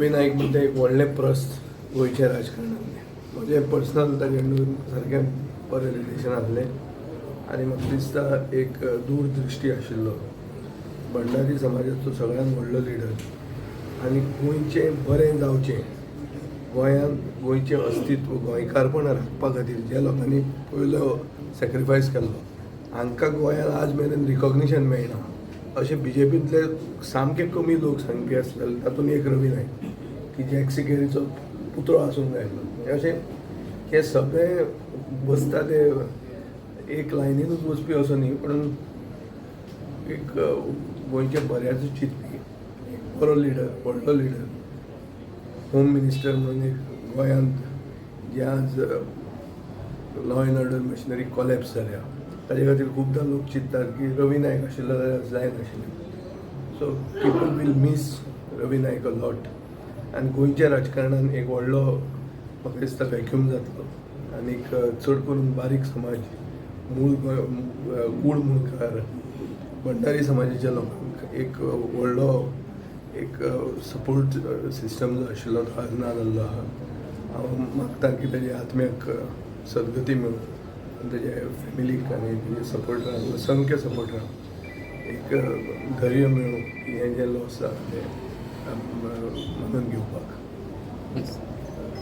रवी नाईक म्हणटा एक व्हडलें प्रस्त गोंयच्या राजकारणांतलें. म्हजें पर्सनल ताचे सारकें बरें रिलेशन आसलें आनी म्हाका दिसता एक दूरदृश्टी आशिल्लो. भंडारी समाजाचो सगळ्यांत व्हडलो लिडर आनी गोंयचें बरें जावचें, गोंयांत गोंयचें अस्तित्व गोंयकारपण राखपा खातीर ज्या लोकांनी पयलो सॅक्रिफायस केल्लो हांकां गोंयांत आज मेरेन रिकॉग्निशन मेळना अशें BJPंतले सामके कमी लोक सांगपी आसलेले. तातूंत एक रवी नाईक की जॅक्सी केरीचो पुतळो आसूंक जाय आसलो. म्हणजे अशें हे सगळे बसता ते एक लायनीनूच वचपी असो न्ही, पूण एक गोंयचे बऱ्याचो चिंतपी एक बरो लिडर, व्हडलो लिडर, होम मिनिस्टर म्हणून एक गोंयांत जे आज law end order machinery collapse जाल्या ताजे खातीर खुबदां लोक चिंततात की रवी नाईक आशिल्लो जाल्यार जायनाशिल्लें. So people will miss Ravi Naik a lot आनी गोंयच्या राजकारणान एक व्हडलो म्हाका दिसता व्हॅक्यूम जातलो आनीक चड करून बारीक समाज, मूळ कूळ मुणकार, भंडारी समाजाच्या लोकांक एक व्हडलो एक सपोर्ट सिस्टम जो आशिल्लो तो आज ना जाल्लो आहा. हांव मागता की ताजे आत्म्याक सद्गती मेळूं, ताजे फॅमिलीक आनी ताजे सपोर्टरांक, असंख्य सपोर्टरांक एक धैर्य मेळूं हें जें लॉस जाता तें मानून घेवपाक.